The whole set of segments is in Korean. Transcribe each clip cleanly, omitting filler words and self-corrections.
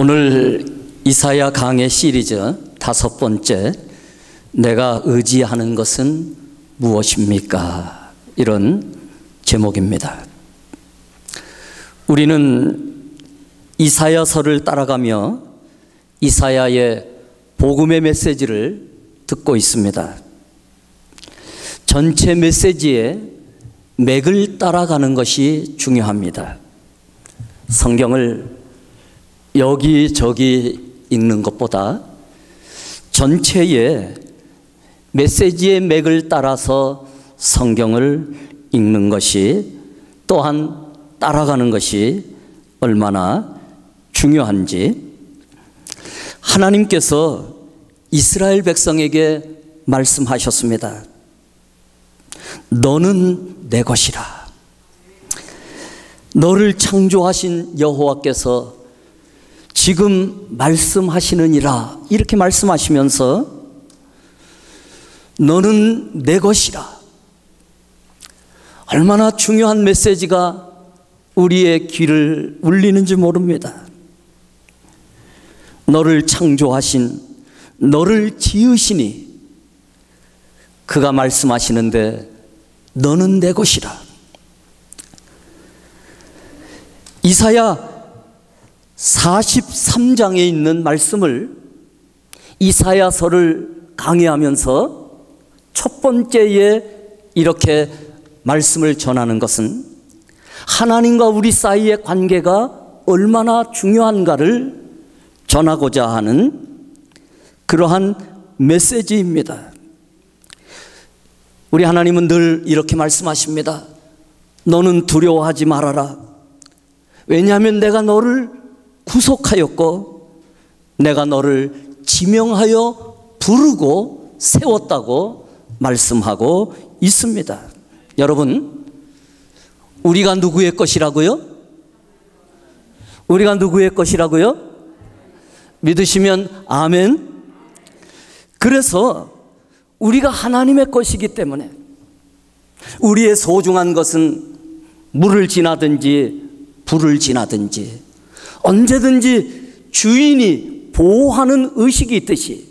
오늘 이사야 강해 시리즈 5번째, 내가 의지하는 것은 무엇입니까? 이런 제목입니다. 우리는 이사야서를 따라가며 이사야의 복음의 메시지를 듣고 있습니다. 전체 메시지의 맥을 따라가는 것이 중요합니다. 성경을 여기저기 읽는 것보다 전체의 메시지의 맥을 따라서 성경을 읽는 것이, 또한 따라가는 것이 얼마나 중요한지 하나님께서 이스라엘 백성에게 말씀하셨습니다. 너는 내 것이라. 너를 창조하신 여호와께서 지금 말씀하시느니라, 이렇게 말씀하시면서 너는 내 것이라. 얼마나 중요한 메시지가 우리의 귀를 울리는지 모릅니다. 너를 창조하신, 너를 지으시니 그가 말씀하시는데 너는 내 것이라. 이사야 43장에 있는 말씀을 이사야서를 강의하면서 첫 번째에 이렇게 말씀을 전하는 것은 하나님과 우리 사이의 관계가 얼마나 중요한가를 전하고자 하는 그러한 메시지입니다. 우리 하나님은 늘 이렇게 말씀하십니다. 너는 두려워하지 말아라. 왜냐하면 내가 너를 구속하였고 내가 너를 지명하여 부르고 세웠다고 말씀하고 있습니다. 여러분, 우리가 누구의 것이라고요? 우리가 누구의 것이라고요? 믿으시면 아멘. 그래서 우리가 하나님의 것이기 때문에 우리의 소중한 것은 물을 지나든지 불을 지나든지 언제든지 주인이 보호하는 의식이 있듯이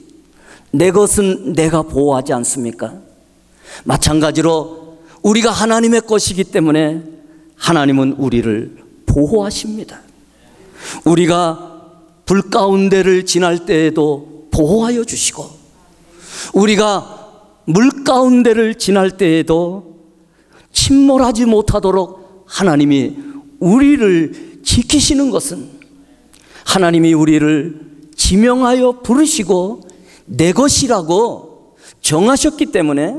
내 것은 내가 보호하지 않습니까? 마찬가지로 우리가 하나님의 것이기 때문에 하나님은 우리를 보호하십니다. 우리가 불 가운데를 지날 때에도 보호하여 주시고, 우리가 물 가운데를 지날 때에도 침몰하지 못하도록 하나님이 우리를 지키시는 것은, 하나님이 우리를 지명하여 부르시고 내 것이라고 정하셨기 때문에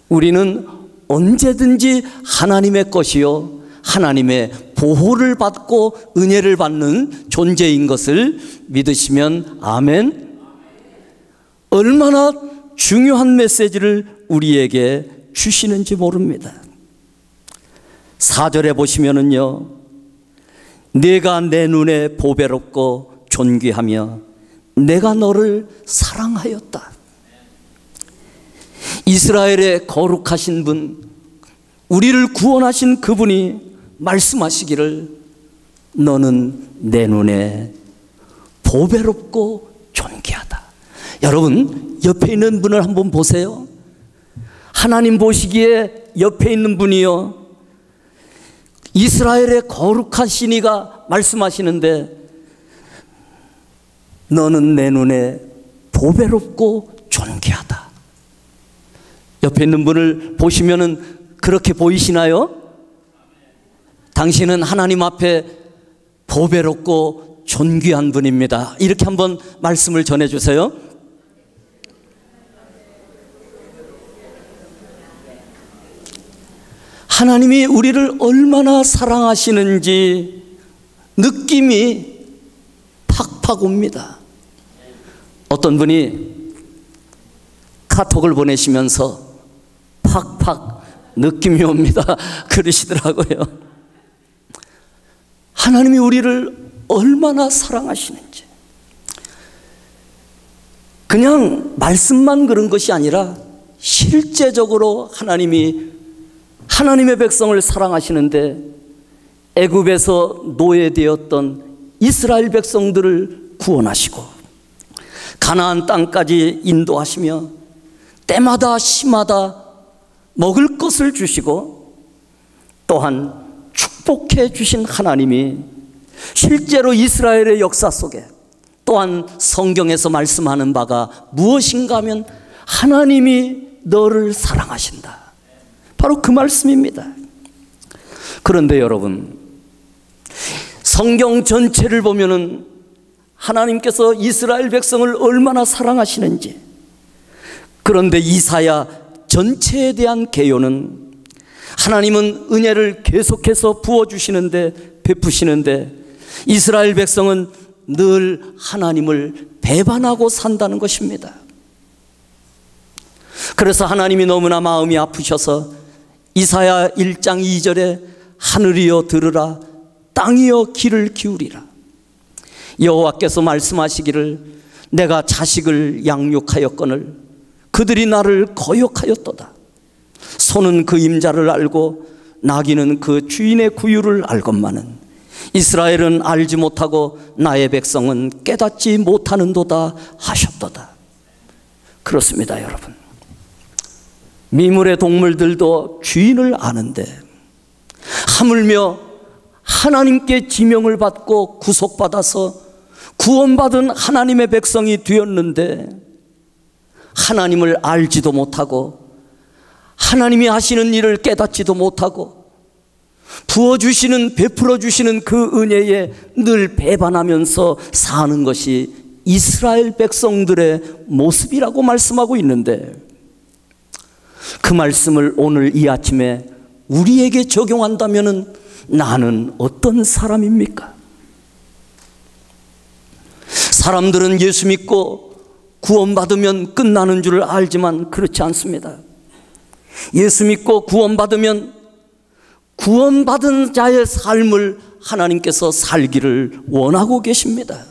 우리는 언제든지 하나님의 것이요 하나님의 보호를 받고 은혜를 받는 존재인 것을 믿으시면 아멘. 얼마나 중요한 메시지를 우리에게 주시는지 모릅니다. 4절에 보시면은요, 내가 내 눈에 보배롭고 존귀하며 내가 너를 사랑하였다. 이스라엘의 거룩하신 분, 우리를 구원하신 그분이 말씀하시기를 너는 내 눈에 보배롭고 존귀하다. 여러분, 옆에 있는 분을 한번 보세요. 하나님 보시기에 옆에 있는 분이요, 이스라엘의 거룩하신 이가 말씀하시는데 너는 내 눈에 보배롭고 존귀하다. 옆에 있는 분을 보시면은 그렇게 보이시나요? 당신은 하나님 앞에 보배롭고 존귀한 분입니다. 이렇게 한번 말씀을 전해주세요. 하나님이 우리를 얼마나 사랑하시는지 느낌이 팍팍 옵니다. 어떤 분이 카톡을 보내시면서 팍팍 느낌이 옵니다 그러시더라고요. 하나님이 우리를 얼마나 사랑하시는지, 그냥 말씀만 그런 것이 아니라 실제적으로 하나님이 하나님의 백성을 사랑하시는데 애굽에서 노예되었던 이스라엘 백성들을 구원하시고 가나안 땅까지 인도하시며 때마다 시마다 먹을 것을 주시고 또한 축복해 주신 하나님이 실제로 이스라엘의 역사 속에 또한 성경에서 말씀하는 바가 무엇인가 하면 하나님이 너를 사랑하신다. 바로 그 말씀입니다. 그런데 여러분, 성경 전체를 보면은 하나님께서 이스라엘 백성을 얼마나 사랑하시는지, 그런데 이사야 전체에 대한 개요는 하나님은 은혜를 계속해서 부어주시는데, 베푸시는데 이스라엘 백성은 늘 하나님을 배반하고 산다는 것입니다. 그래서 하나님이 너무나 마음이 아프셔서 이사야 1장 2절에 하늘이여 들으라, 땅이여 귀를 기울이라. 여호와께서 말씀하시기를 내가 자식을 양육하였거늘 그들이 나를 거역하였도다. 소는 그 임자를 알고 나귀는 그 주인의 구유를 알건만은 이스라엘은 알지 못하고 나의 백성은 깨닫지 못하는도다 하셨도다. 그렇습니다, 여러분. 미물의 동물들도 주인을 아는데 하물며 하나님께 지명을 받고 구속받아서 구원받은 하나님의 백성이 되었는데 하나님을 알지도 못하고 하나님이 하시는 일을 깨닫지도 못하고 부어주시는, 베풀어주시는 그 은혜에 늘 배반하면서 사는 것이 이스라엘 백성들의 모습이라고 말씀하고 있는데, 그 말씀을 오늘 이 아침에 우리에게 적용한다면 나는 어떤 사람입니까? 사람들은 예수 믿고 구원받으면 끝나는 줄 알지만 그렇지 않습니다. 예수 믿고 구원받으면 구원받은 자의 삶을 하나님께서 살기를 원하고 계십니다.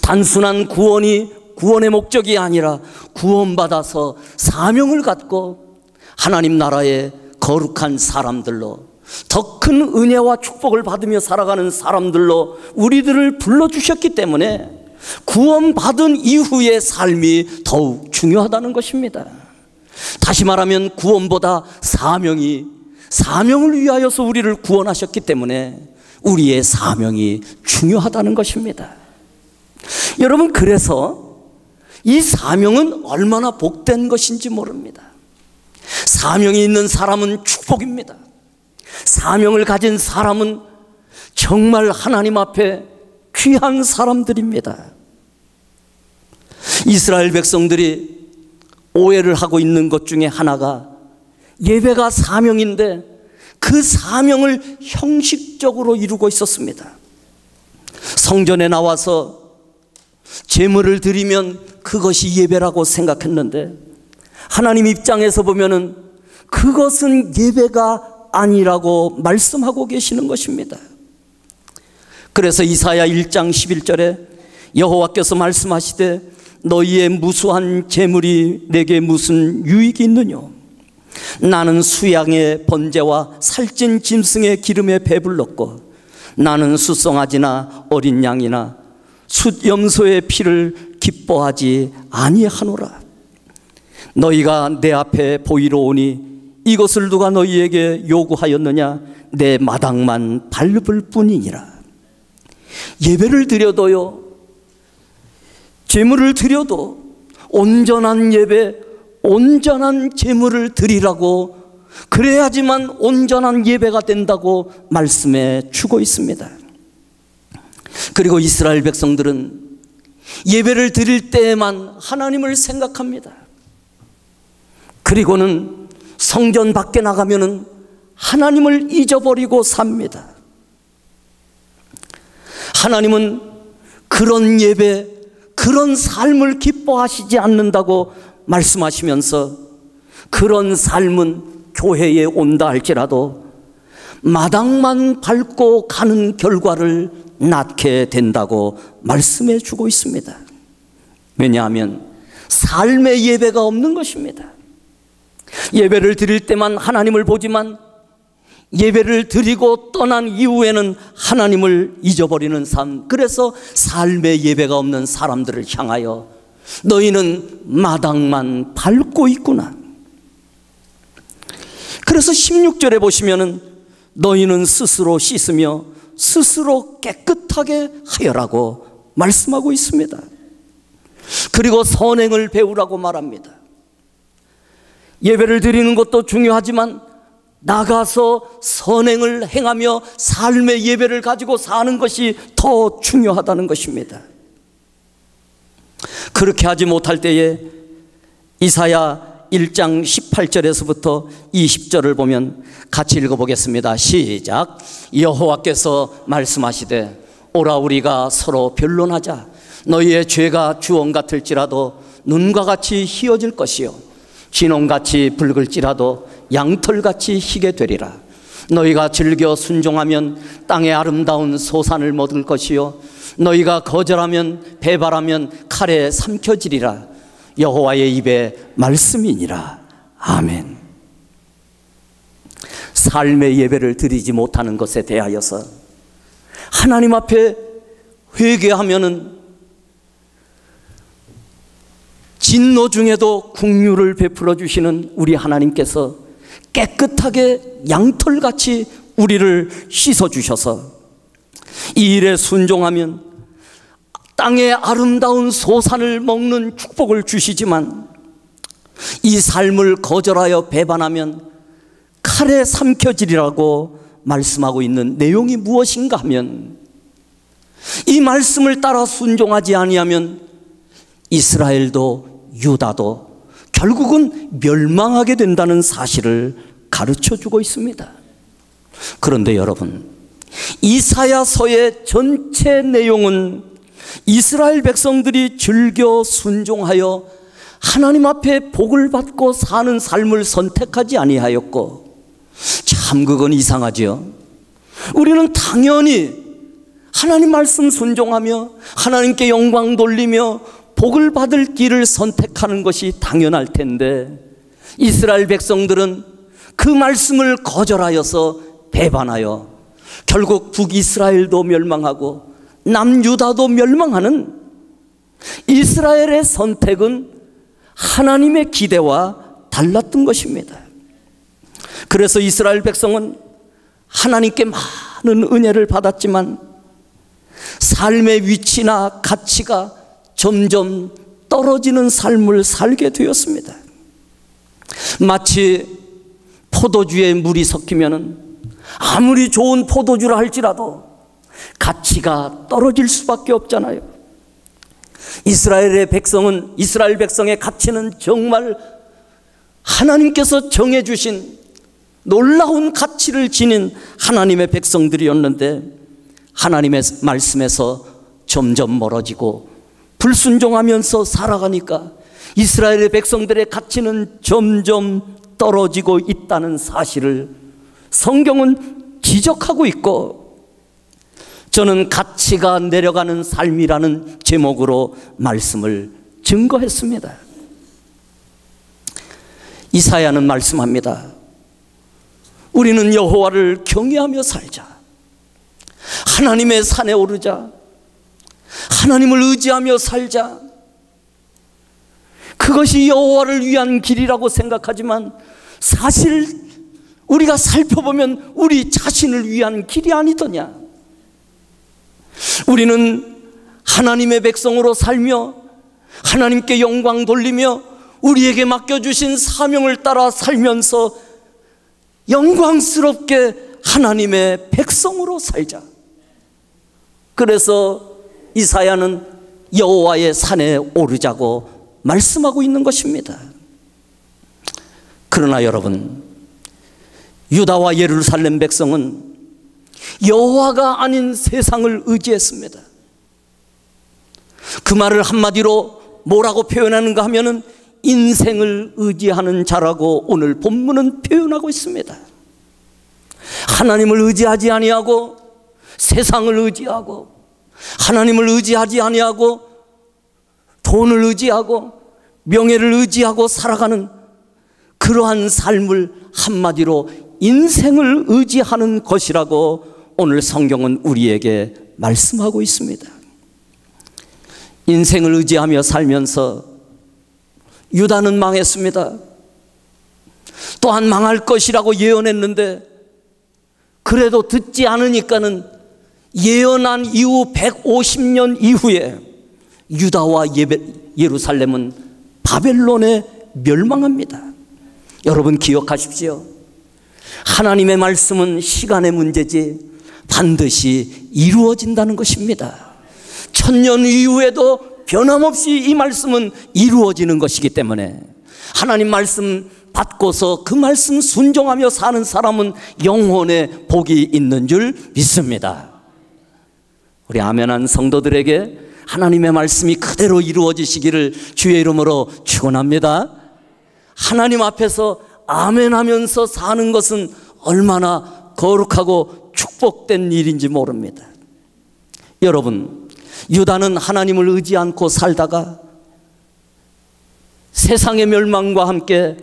단순한 구원이 구원의 목적이 아니라 구원받아서 사명을 갖고 하나님 나라의 거룩한 사람들로, 더 큰 은혜와 축복을 받으며 살아가는 사람들로 우리들을 불러주셨기 때문에 구원받은 이후의 삶이 더욱 중요하다는 것입니다. 다시 말하면 구원보다 사명을 위하여서 우리를 구원하셨기 때문에 우리의 사명이 중요하다는 것입니다. 여러분, 그래서 이 사명은 얼마나 복된 것인지 모릅니다. 사명이 있는 사람은 축복입니다. 사명을 가진 사람은 정말 하나님 앞에 귀한 사람들입니다. 이스라엘 백성들이 오해를 하고 있는 것 중에 하나가 예배가 사명인데 그 사명을 형식적으로 이루고 있었습니다. 성전에 나와서 제물을 드리면 그것이 예배라고 생각했는데 하나님 입장에서 보면은 그것은 예배가 아니라고 말씀하고 계시는 것입니다. 그래서 이사야 1장 11절에 여호와께서 말씀하시되 너희의 무수한 제물이 내게 무슨 유익이 있느냐? 나는 수양의 번제와 살찐 짐승의 기름에 배불렀고 나는 수송아지나 어린 양이나 숫염소의 피를 기뻐하지 아니하노라. 너희가 내 앞에 보이러 오니 이것을 누가 너희에게 요구하였느냐? 내 마당만 밟을 뿐이니라. 예배를 드려도요, 제물을 드려도 온전한 예배, 온전한 제물을 드리라고, 그래야지만 온전한 예배가 된다고 말씀해 주고 있습니다. 그리고 이스라엘 백성들은 예배를 드릴 때에만 하나님을 생각합니다. 그리고는 성전 밖에 나가면은 하나님을 잊어버리고 삽니다. 하나님은 그런 예배, 그런 삶을 기뻐하시지 않는다고 말씀하시면서 그런 삶은 교회에 온다 할지라도 마당만 밟고 가는 결과를 낳게 된다고 말씀해 주고 있습니다. 왜냐하면 삶의 예배가 없는 것입니다. 예배를 드릴 때만 하나님을 보지만 예배를 드리고 떠난 이후에는 하나님을 잊어버리는 삶, 그래서 삶의 예배가 없는 사람들을 향하여 너희는 마당만 밟고 있구나. 그래서 16절에 보시면은 너희는 스스로 씻으며 스스로 깨끗하게 하여라고 말씀하고 있습니다. 그리고 선행을 배우라고 말합니다. 예배를 드리는 것도 중요하지만 나가서 선행을 행하며 삶의 예배를 가지고 사는 것이 더 중요하다는 것입니다. 그렇게 하지 못할 때에 이사야 1장 18절에서부터 20절을 보면 같이 읽어보겠습니다. 시작. 여호와께서 말씀하시되 오라 우리가 서로 변론하자. 너희의 죄가 주홍 같을지라도 눈과 같이 희어질 것이요 진홍같이 붉을지라도 양털같이 희게 되리라. 너희가 즐겨 순종하면 땅의 아름다운 소산을 먹을 것이요 너희가 거절하면 배발하면 칼에 삼켜지리라. 여호와의 입에 말씀이니라. 아멘. 삶의 예배를 드리지 못하는 것에 대하여서 하나님 앞에 회개하면은 진노 중에도 긍휼을 베풀어 주시는 우리 하나님께서 깨끗하게 양털같이 우리를 씻어 주셔서 이 일에 순종하면 땅의 아름다운 소산을 먹는 축복을 주시지만 이 삶을 거절하여 배반하면 칼에 삼켜지리라고 말씀하고 있는 내용이 무엇인가 하면 이 말씀을 따라 순종하지 아니하면 이스라엘도 유다도 결국은 멸망하게 된다는 사실을 가르쳐주고 있습니다. 그런데 여러분, 이사야서의 전체 내용은 이스라엘 백성들이 즐겨 순종하여 하나님 앞에 복을 받고 사는 삶을 선택하지 아니하였고, 참 그건 이상하죠. 우리는 당연히 하나님 말씀 순종하며 하나님께 영광 돌리며 복을 받을 길을 선택하는 것이 당연할 텐데 이스라엘 백성들은 그 말씀을 거절하여서 배반하여 결국 북이스라엘도 멸망하고 남유다도 멸망하는 이스라엘의 선택은 하나님의 기대와 달랐던 것입니다. 그래서 이스라엘 백성은 하나님께 많은 은혜를 받았지만 삶의 위치나 가치가 점점 떨어지는 삶을 살게 되었습니다. 마치 포도주에 물이 섞이면 아무리 좋은 포도주라 할지라도 가치가 떨어질 수밖에 없잖아요. 이스라엘 백성의 가치는 정말 하나님께서 정해주신 놀라운 가치를 지닌 하나님의 백성들이었는데 하나님의 말씀에서 점점 멀어지고 불순종하면서 살아가니까 이스라엘의 백성들의 가치는 점점 떨어지고 있다는 사실을 성경은 지적하고 있고, 저는 가치가 내려가는 삶이라는 제목으로 말씀을 증거했습니다. 이사야는 말씀합니다. 우리는 여호와를 경외하며 살자. 하나님의 산에 오르자. 하나님을 의지하며 살자. 그것이 여호와를 위한 길이라고 생각하지만 사실 우리가 살펴보면 우리 자신을 위한 길이 아니더냐. 우리는 하나님의 백성으로 살며 하나님께 영광 돌리며 우리에게 맡겨주신 사명을 따라 살면서 영광스럽게 하나님의 백성으로 살자. 그래서 이사야는 여호와의 산에 오르자고 말씀하고 있는 것입니다. 그러나 여러분, 유다와 예루살렘 백성은 여호와가 아닌 세상을 의지했습니다. 그 말을 한마디로 뭐라고 표현하는가 하면은 인생을 의지하는 자라고 오늘 본문은 표현하고 있습니다. 하나님을 의지하지 아니하고 세상을 의지하고 하나님을 의지하지 아니하고 돈을 의지하고 명예를 의지하고 살아가는 그러한 삶을 한마디로 인생을 의지하는 것이라고 오늘 성경은 우리에게 말씀하고 있습니다. 인생을 의지하며 살면서 유다는 망했습니다. 또한 망할 것이라고 예언했는데 그래도 듣지 않으니까는 예언한 이후 150년 이후에 유다와 예루살렘은 바벨론에 멸망합니다. 여러분 기억하십시오. 하나님의 말씀은 시간의 문제지 반드시 이루어진다는 것입니다. 1000년 이후에도 변함없이 이 말씀은 이루어지는 것이기 때문에 하나님 말씀 받고서 그 말씀 순종하며 사는 사람은 영혼의 복이 있는 줄 믿습니다. 우리 아멘한 성도들에게 하나님의 말씀이 그대로 이루어지시기를 주의 이름으로 축원합니다. 하나님 앞에서 아멘하면서 사는 것은 얼마나 거룩하고 축복된 일인지 모릅니다. 여러분, 유다는 하나님을 의지 않고 살다가 세상의 멸망과 함께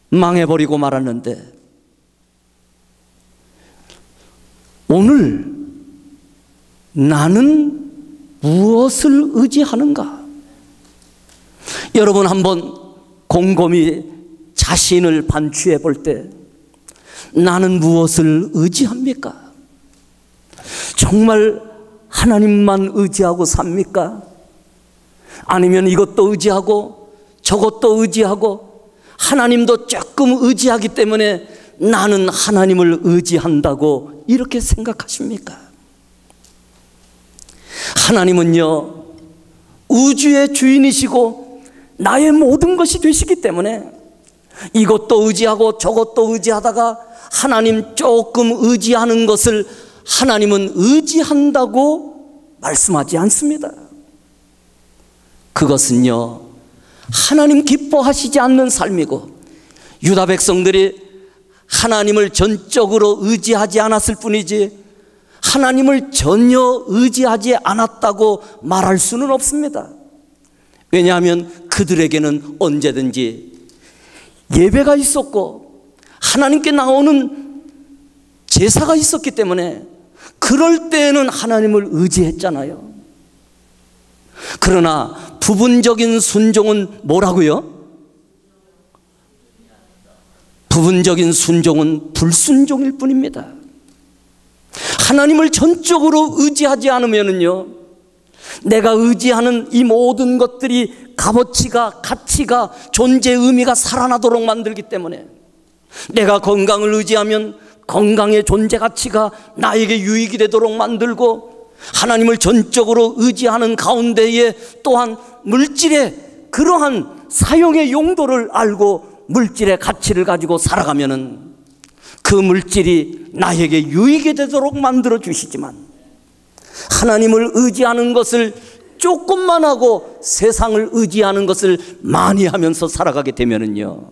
망해버리고 말았는데 오늘 나는 무엇을 의지하는가? 여러분 한번 곰곰이 자신을 반추해 볼 때 나는 무엇을 의지합니까? 정말 하나님만 의지하고 삽니까? 아니면 이것도 의지하고 저것도 의지하고 하나님도 조금 의지하기 때문에 나는 하나님을 의지한다고 이렇게 생각하십니까? 하나님은요, 우주의 주인이시고 나의 모든 것이 되시기 때문에 이것도 의지하고 저것도 의지하다가 하나님 조금 의지하는 것을 하나님은 의지한다고 말씀하지 않습니다. 그것은요, 하나님 기뻐하시지 않는 삶이고 유다 백성들이 하나님을 전적으로 의지하지 않았을 뿐이지 하나님을 전혀 의지하지 않았다고 말할 수는 없습니다. 왜냐하면 그들에게는 언제든지 예배가 있었고 하나님께 나오는 제사가 있었기 때문에 그럴 때에는 하나님을 의지했잖아요. 그러나 부분적인 순종은 뭐라고요? 부분적인 순종은 불순종일 뿐입니다. 하나님을 전적으로 의지하지 않으면요, 내가 의지하는 이 모든 것들이 값어치가, 가치가, 존재의 의미가 살아나도록 만들기 때문에 내가 건강을 의지하면 건강의 존재 가치가 나에게 유익이 되도록 만들고 하나님을 전적으로 의지하는 가운데에 또한 물질의 그러한 사용의 용도를 알고 물질의 가치를 가지고 살아가면은 그 물질이 나에게 유익이 되도록 만들어 주시지만 하나님을 의지하는 것을 조금만 하고 세상을 의지하는 것을 많이 하면서 살아가게 되면은요,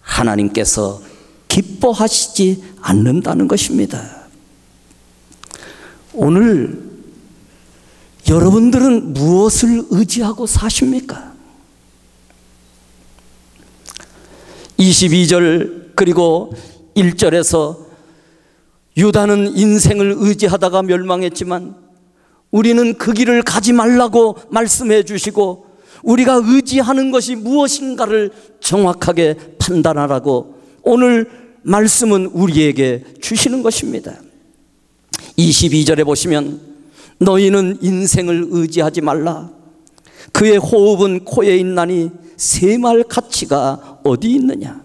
하나님께서 기뻐하시지 않는다는 것입니다. 오늘 여러분들은 무엇을 의지하고 사십니까? 22절 그리고 1절에서 유다는 인생을 의지하다가 멸망했지만 우리는 그 길을 가지 말라고 말씀해 주시고 우리가 의지하는 것이 무엇인가를 정확하게 판단하라고 오늘 말씀은 우리에게 주시는 것입니다. 22절에 보시면 너희는 인생을 의지하지 말라. 그의 호흡은 코에 있나니 셈할 가치가 어디 있느냐.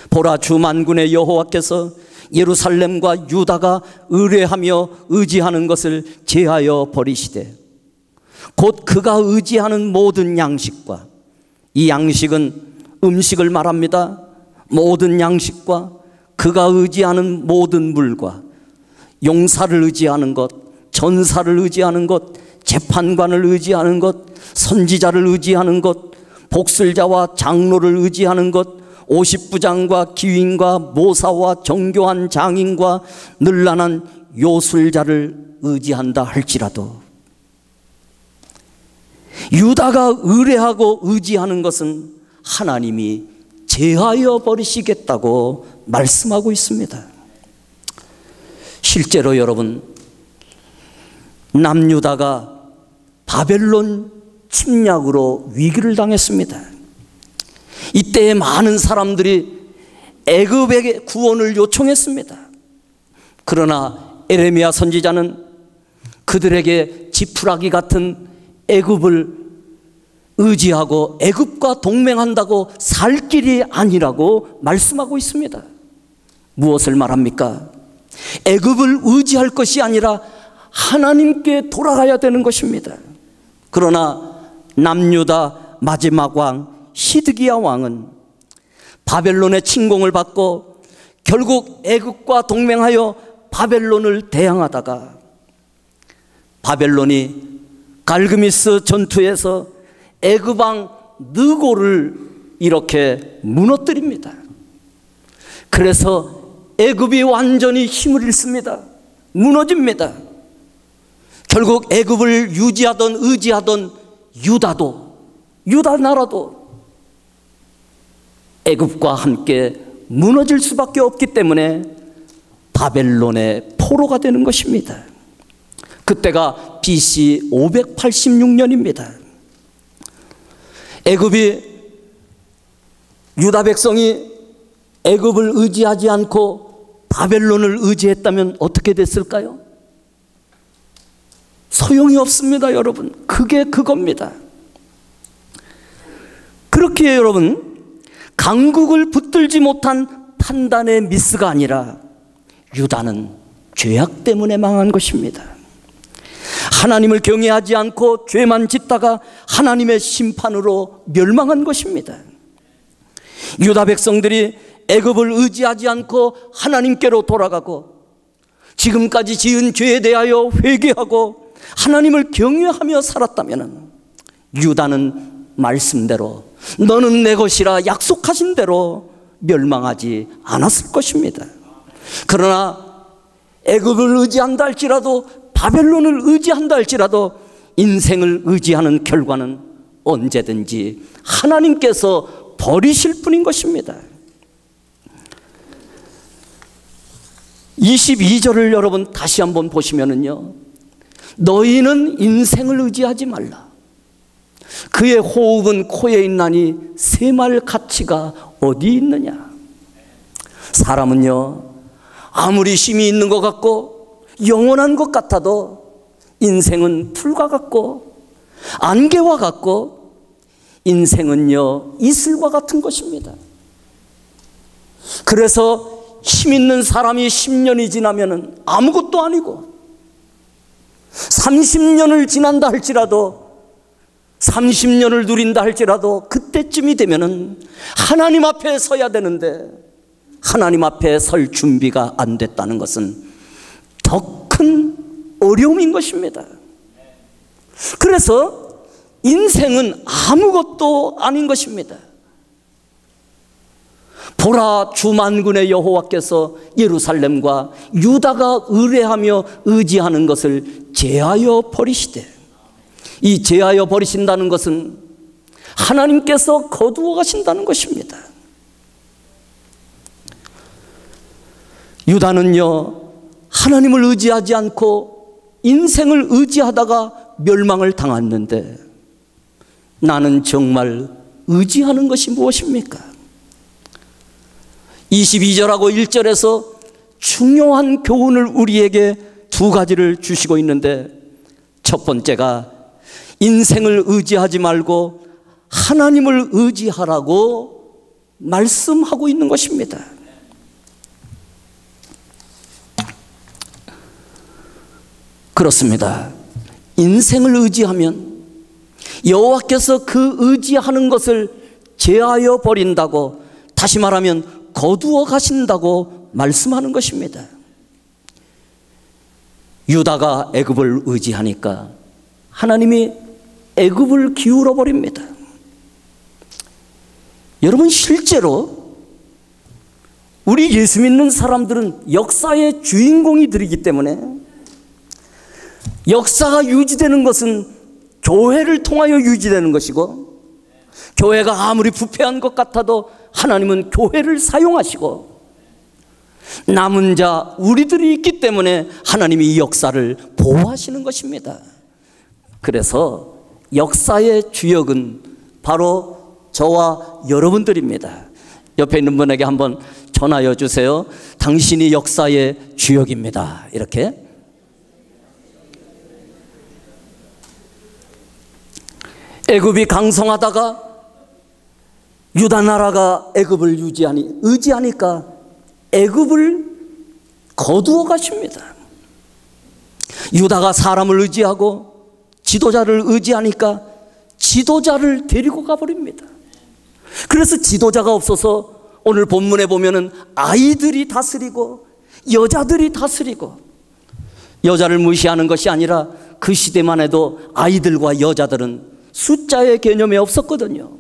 보라, 주 만군의 여호와께서 예루살렘과 유다가 의뢰하며 의지하는 것을 제하여 버리시되 곧 그가 의지하는 모든 양식과, 이 양식은 음식을 말합니다. 모든 양식과 그가 의지하는 모든 물과 용사를 의지하는 것, 전사를 의지하는 것, 재판관을 의지하는 것, 선지자를 의지하는 것, 복술자와 장로를 의지하는 것, 50부장과 기윈과 모사와 정교한 장인과 늘란한 요술자를 의지한다 할지라도 유다가 의뢰하고 의지하는 것은 하나님이 제하여 버리시겠다고 말씀하고 있습니다. 실제로 여러분, 남유다가 바벨론 침략으로 위기를 당했습니다. 이때 많은 사람들이 애굽에게 구원을 요청했습니다. 그러나 에레미야 선지자는 그들에게 지푸라기 같은 애굽을 의지하고 애굽과 동맹한다고 살 길이 아니라고 말씀하고 있습니다. 무엇을 말합니까? 애굽을 의지할 것이 아니라 하나님께 돌아가야 되는 것입니다. 그러나 남유다 마지막 왕 시드기야 왕은 바벨론의 침공을 받고 결국 애굽과 동맹하여 바벨론을 대항하다가 바벨론이 갈그미스 전투에서 애굽 왕 느고를 이렇게 무너뜨립니다. 그래서 애굽이 완전히 힘을 잃습니다. 무너집니다. 결국 애굽을 유지하던 의지하던 유다 나라도 애굽과 함께 무너질 수밖에 없기 때문에 바벨론의 포로가 되는 것입니다. 그때가 BC 586년입니다. 애굽이 유다 백성이 애굽을 의지하지 않고 바벨론을 의지했다면 어떻게 됐을까요? 소용이 없습니다, 여러분. 그게 그겁니다. 그렇게 여러분, 강국을 붙들지 못한 판단의 미스가 아니라 유다는 죄악 때문에 망한 것입니다. 하나님을 경외하지 않고 죄만 짓다가 하나님의 심판으로 멸망한 것입니다. 유다 백성들이 애굽을 의지하지 않고 하나님께로 돌아가고 지금까지 지은 죄에 대하여 회개하고 하나님을 경외하며 살았다면 유다는 말씀대로 너는 내 것이라 약속하신 대로 멸망하지 않았을 것입니다. 그러나 애굽을 의지한다 할지라도 바벨론을 의지한다 할지라도 인생을 의지하는 결과는 언제든지 하나님께서 버리실 뿐인 것입니다. 22절을 여러분 다시 한번 보시면은요, 너희는 인생을 의지하지 말라. 그의 호흡은 코에 있나니 쇠말 가치가 어디 있느냐. 사람은요, 아무리 힘이 있는 것 같고 영원한 것 같아도 인생은 풀과 같고 안개와 같고 인생은요 이슬과 같은 것입니다. 그래서 힘 있는 사람이 10년이 지나면 아무것도 아니고 30년을 지난다 할지라도 30년을 누린다 할지라도 그때쯤이 되면은 하나님 앞에 서야 되는데 하나님 앞에 설 준비가 안 됐다는 것은 더 큰 어려움인 것입니다. 그래서 인생은 아무것도 아닌 것입니다. 보라, 주 만군의 여호와께서 예루살렘과 유다가 의뢰하며 의지하는 것을 제하여 버리시되, 이 제하여 버리신다는 것은 하나님께서 거두어 가신다는 것입니다. 유다는요 하나님을 의지하지 않고 인생을 의지하다가 멸망을 당했는데, 나는 정말 의지하는 것이 무엇입니까? 22절하고 1절에서 중요한 교훈을 우리에게 두 가지를 주시고 있는데, 첫 번째가 인생을 의지하지 말고 하나님을 의지하라고 말씀하고 있는 것입니다. 그렇습니다. 인생을 의지하면 여호와께서 그 의지하는 것을 제하여 버린다고, 다시 말하면 거두어 가신다고 말씀하는 것입니다. 유다가 애굽을 의지하니까 하나님이 애굽을 기울어 버립니다. 여러분, 실제로 우리 예수 믿는 사람들은 역사의 주인공이 되기 때문에 역사가 유지되는 것은 교회를 통하여 유지되는 것이고, 교회가 아무리 부패한 것 같아도 하나님은 교회를 사용하시고 남은 자 우리들이 있기 때문에 하나님이 이 역사를 보호하시는 것입니다. 그래서 역사의 주역은 바로 저와 여러분들입니다. 옆에 있는 분에게 한번 전하여 주세요. 당신이 역사의 주역입니다. 이렇게. 애굽이 강성하다가 유다 나라가 애굽을 의지하니까 애굽을 거두어 가십니다. 유다가 사람을 의지하고 지도자를 의지하니까 지도자를 데리고 가버립니다. 그래서 지도자가 없어서 오늘 본문에 보면은 아이들이 다스리고 여자들이 다스리고, 여자를 무시하는 것이 아니라 그 시대만 해도 아이들과 여자들은 숫자의 개념이 없었거든요.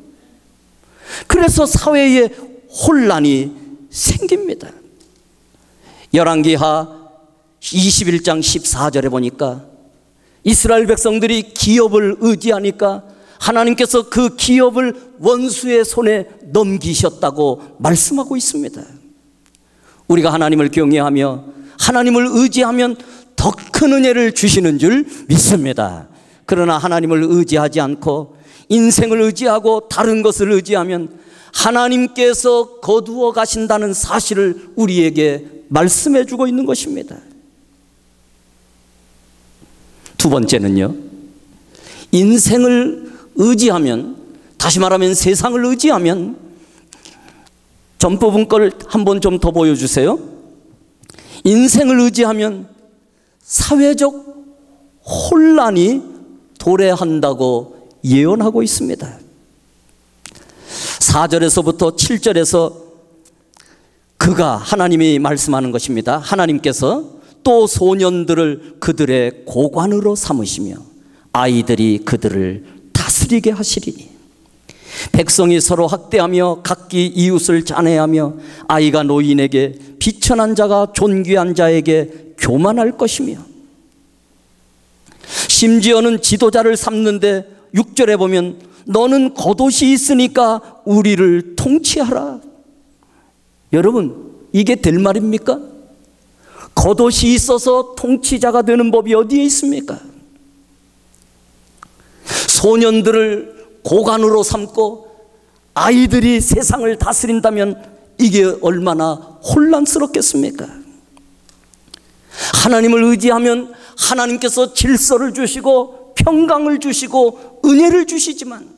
그래서 사회에 혼란이 생깁니다. 열왕기하 21장 14절에 보니까 이스라엘 백성들이 기업을 의지하니까 하나님께서 그 기업을 원수의 손에 넘기셨다고 말씀하고 있습니다. 우리가 하나님을 경외하며 하나님을 의지하면 더 큰 은혜를 주시는 줄 믿습니다. 그러나 하나님을 의지하지 않고 인생을 의지하고 다른 것을 의지하면 하나님께서 거두어 가신다는 사실을 우리에게 말씀해 주고 있는 것입니다. 두 번째는요, 인생을 의지하면, 다시 말하면 세상을 의지하면, 전 부분 걸 한번 좀 더 보여주세요. 인생을 의지하면 사회적 혼란이 도래한다고 예언하고 있습니다. 4절에서부터 7절에서 그가, 하나님이 말씀하는 것입니다. 하나님께서 또 소년들을 그들의 고관으로 삼으시며 아이들이 그들을 다스리게 하시리니 백성이 서로 학대하며 각기 이웃을 잔해하며 아이가 노인에게 비천한 자가 존귀한 자에게 교만할 것이며 심지어는 지도자를 삼는데 6절에 보면 너는 겉옷이 있으니까 우리를 통치하라. 여러분, 이게 될 말입니까? 겉옷이 있어서 통치자가 되는 법이 어디에 있습니까? 소년들을 고관으로 삼고 아이들이 세상을 다스린다면 이게 얼마나 혼란스럽겠습니까? 하나님을 의지하면 하나님께서 질서를 주시고 평강을 주시고 은혜를 주시지만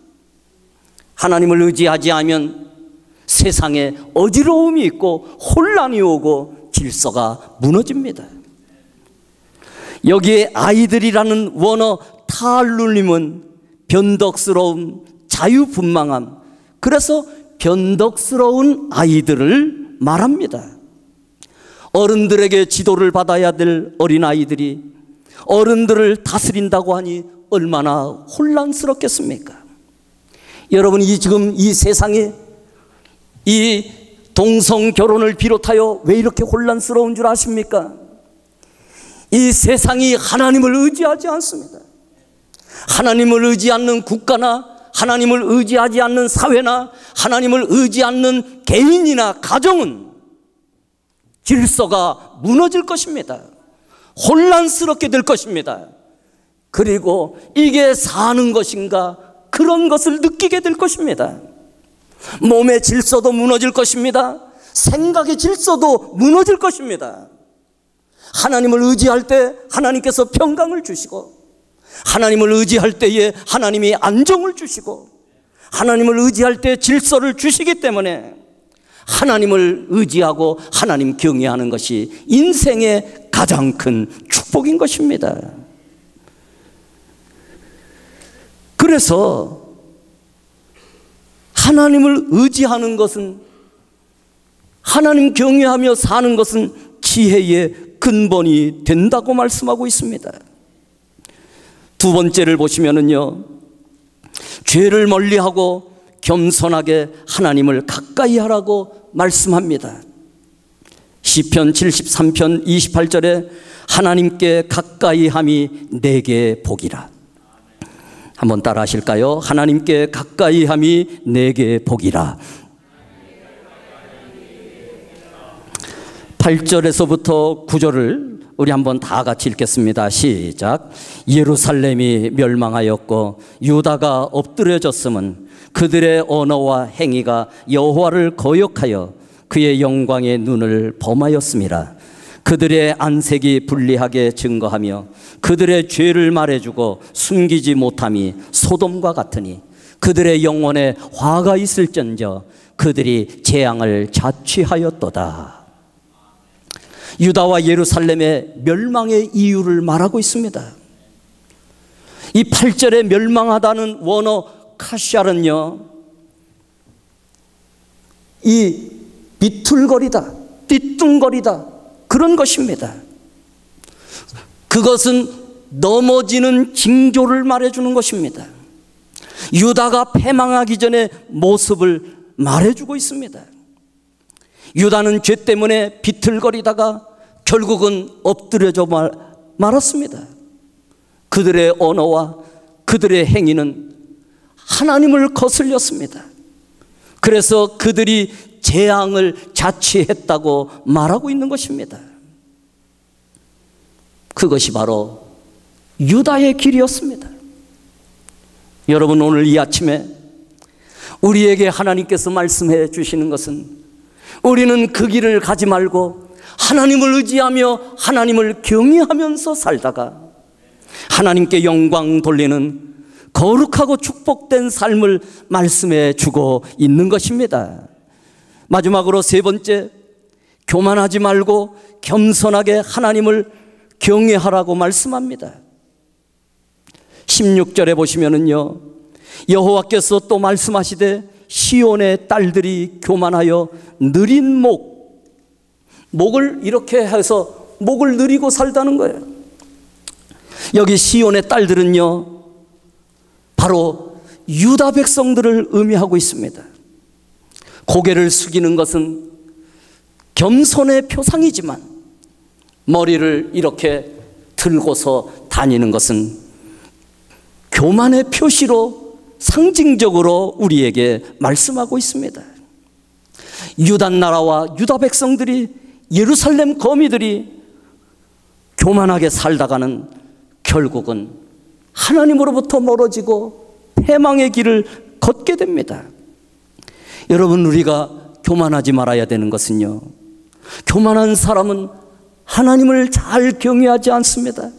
하나님을 의지하지 않으면 세상에 어지러움이 있고 혼란이 오고 질서가 무너집니다. 여기에 아이들이라는 원어 타알룰림은 변덕스러움, 자유분방함, 그래서 변덕스러운 아이들을 말합니다. 어른들에게 지도를 받아야 될 어린아이들이 어른들을 다스린다고 하니 얼마나 혼란스럽겠습니까? 여러분, 지금 이 세상이 이 동성 결혼을 비롯하여 왜 이렇게 혼란스러운 줄 아십니까? 이 세상이 하나님을 의지하지 않습니다. 하나님을 의지 않는 국가나 하나님을 의지하지 않는 사회나 하나님을 의지 않는 개인이나 가정은 질서가 무너질 것입니다. 혼란스럽게 될 것입니다. 그리고 이게 사는 것인가, 그런 것을 느끼게 될 것입니다. 몸의 질서도 무너질 것입니다. 생각의 질서도 무너질 것입니다. 하나님을 의지할 때 하나님께서 평강을 주시고, 하나님을 의지할 때에 하나님이 안정을 주시고, 하나님을 의지할 때 질서를 주시기 때문에 하나님을 의지하고 하나님 경외하는 것이 인생의 가장 큰 축복인 것입니다. 그래서 하나님을 의지하는 것은, 하나님 경외하며 사는 것은 지혜의 근본이 된다고 말씀하고 있습니다. 두 번째를 보시면은요, 죄를 멀리하고 겸손하게 하나님을 가까이 하라고 말씀합니다. 시편 73편 28절에 하나님께 가까이 함이 내게 복이라. 한번 따라 하실까요? 하나님께 가까이 함이 내게 복이라. 8절에서부터 9절을 우리 한번 다 같이 읽겠습니다. 시작. 예루살렘이 멸망하였고 유다가 엎드려졌음은 그들의 언어와 행위가 여호와를 거역하여 그의 영광의 눈을 범하였음이라. 그들의 안색이 불리하게 증거하며 그들의 죄를 말해주고 숨기지 못함이 소돔과 같으니 그들의 영혼에 화가 있을전저 그들이 재앙을 자취하였도다. 유다와 예루살렘의 멸망의 이유를 말하고 있습니다. 이 8절에 멸망하다는 원어 카샬은요, 이 비틀거리다, 띠뚱거리다, 그런 것입니다. 그것은 넘어지는 징조를 말해주는 것입니다. 유다가 패망하기 전에 모습을 말해주고 있습니다. 유다는 죄 때문에 비틀거리다가 결국은 엎드려져 말았습니다. 그들의 언어와 그들의 행위는 하나님을 거슬렸습니다. 그래서 그들이 재앙을 자취했다고 말하고 있는 것입니다. 그것이 바로 유다의 길이었습니다. 여러분, 오늘 이 아침에 우리에게 하나님께서 말씀해 주시는 것은 우리는 그 길을 가지 말고 하나님을 의지하며 하나님을 경외하면서 살다가 하나님께 영광 돌리는 거룩하고 축복된 삶을 말씀해 주고 있는 것입니다. 마지막으로 세 번째, 교만하지 말고 겸손하게 하나님을 경외하라고 말씀합니다. 16절에 보시면은요, 여호와께서 또 말씀하시되 시온의 딸들이 교만하여 느린 목을 이렇게 해서 목을 느리고 살다는 거예요. 여기 시온의 딸들은요, 바로 유다 백성들을 의미하고 있습니다. 고개를 숙이는 것은 겸손의 표상이지만 머리를 이렇게 들고서 다니는 것은 교만의 표시로 상징적으로 우리에게 말씀하고 있습니다. 유다 나라와 유다 백성들이, 예루살렘 거미들이 교만하게 살다가는 결국은 하나님으로부터 멀어지고 패망의 길을 걷게 됩니다. 여러분, 우리가 교만하지 말아야 되는 것은요, 교만한 사람은 하나님을 잘 경외하지 않습니다.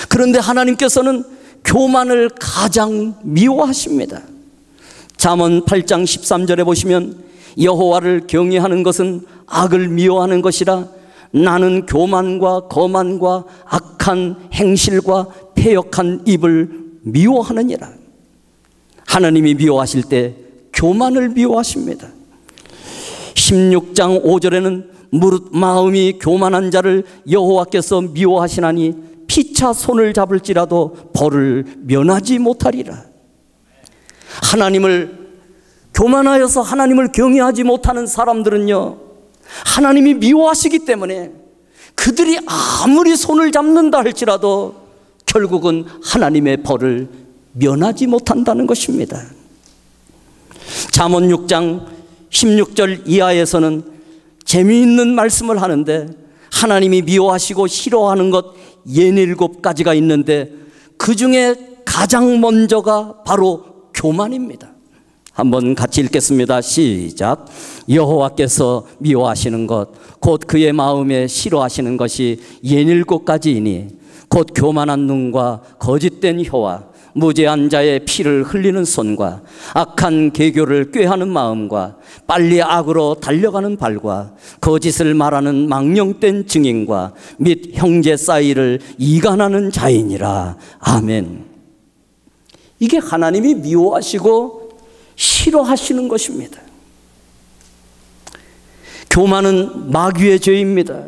그런데 하나님께서는 교만을 가장 미워하십니다. 잠언 8장 13절에 보시면 여호와를 경외하는 것은 악을 미워하는 것이라 나는 교만과 거만과 악한 행실과 패역한 입을 미워하느니라. 하나님이 미워하실 때 교만을 미워하십니다. 16장 5절에는 무릇 마음이 교만한 자를 여호와께서 미워하시나니 피차 손을 잡을지라도 벌을 면하지 못하리라. 하나님을 교만하여서 하나님을 경외하지 못하는 사람들은요, 하나님이 미워하시기 때문에 그들이 아무리 손을 잡는다 할지라도 결국은 하나님의 벌을 면하지 못한다는 것입니다. 잠언 6장 16절 이하에서는 재미있는 말씀을 하는데, 하나님이 미워하시고 싫어하는 것 67가지가 있는데 그 중에 가장 먼저가 바로 교만입니다. 한번 같이 읽겠습니다. 시작. 여호와께서 미워하시는 것 곧 그의 마음에 싫어하시는 것이 67가지이니 곧 교만한 눈과 거짓된 혀와 무죄한 자의 피를 흘리는 손과 악한 계교를 꾀하는 마음과 빨리 악으로 달려가는 발과 거짓을 말하는 망령된 증인과 및 형제 사이를 이간하는 자이니라. 아멘. 이게 하나님이 미워하시고 싫어하시는 것입니다. 교만은 마귀의 죄입니다.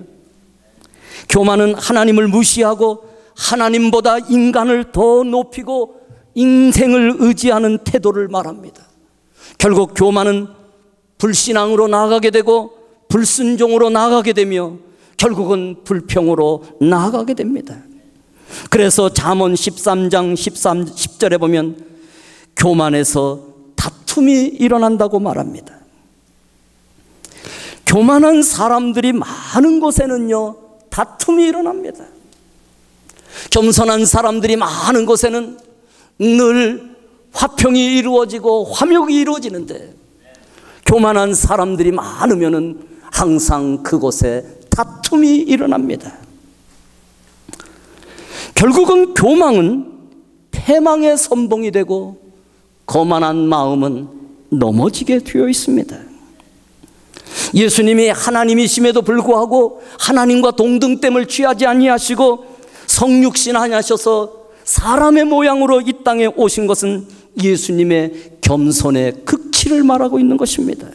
교만은 하나님을 무시하고 하나님보다 인간을 더 높이고 인생을 의지하는 태도를 말합니다. 결국 교만은 불신앙으로 나아가게 되고 불순종으로 나아가게 되며 결국은 불평으로 나아가게 됩니다. 그래서 잠언 13장 10절에 보면 교만에서 다툼이 일어난다고 말합니다. 교만한 사람들이 많은 곳에는요, 다툼이 일어납니다. 겸손한 사람들이 많은 곳에는 늘 화평이 이루어지고 화목이 이루어지는데, 교만한 사람들이 많으면은 항상 그곳에 다툼이 일어납니다. 결국은 교만은 패망의 선봉이 되고 거만한 마음은 넘어지게 되어 있습니다. 예수님이 하나님이심에도 불구하고 하나님과 동등됨을 취하지 아니하시고 성육신 하셔서 사람의 모양으로 이 땅에 오신 것은 예수님의 겸손의 극치를 말하고 있는 것입니다.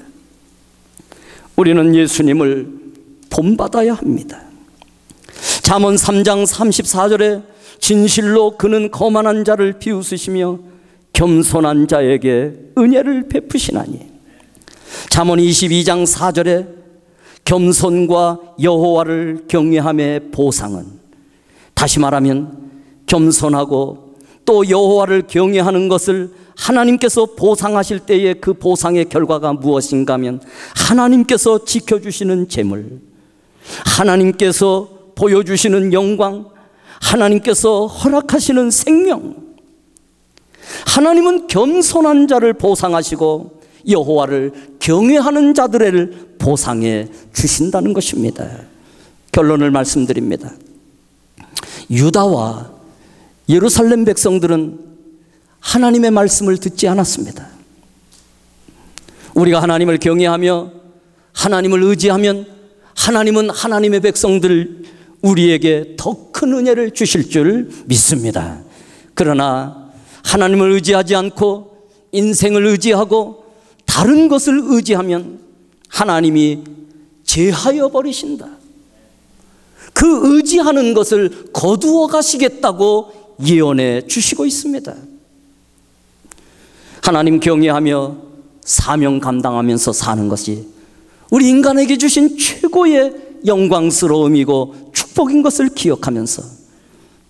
우리는 예수님을 본받아야 합니다. 잠언 3장 34절에 진실로 그는 거만한 자를 비웃으시며 겸손한 자에게 은혜를 베푸시나니, 잠언 22장 4절에 겸손과 여호와를 경외함의 보상은, 다시 말하면 겸손하고 또 여호와를 경외하는 것을 하나님께서 보상하실 때의 그 보상의 결과가 무엇인가 하면 하나님께서 지켜주시는 재물, 하나님께서 보여주시는 영광, 하나님께서 허락하시는 생명. 하나님은 겸손한 자를 보상하시고 여호와를 경외하는 자들을 보상해 주신다는 것입니다. 결론을 말씀드립니다. 유다와 예루살렘 백성들은 하나님의 말씀을 듣지 않았습니다. 우리가 하나님을 경외하며 하나님을 의지하면 하나님은 하나님의 백성들 우리에게 더 큰 은혜를 주실 줄 믿습니다. 그러나 하나님을 의지하지 않고 인생을 의지하고 다른 것을 의지하면 하나님이 제하여 버리신다. 그 의지하는 것을 거두어 가시겠다고 예언해 주시고 있습니다. 하나님 경외하며 사명 감당하면서 사는 것이 우리 인간에게 주신 최고의 영광스러움이고 축복인 것을 기억하면서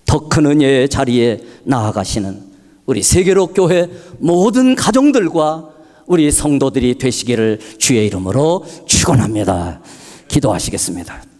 더 큰 은혜의 자리에 나아가시는 우리 세계로 교회 모든 가정들과 우리 성도들이 되시기를 주의 이름으로 축원합니다. 기도하시겠습니다.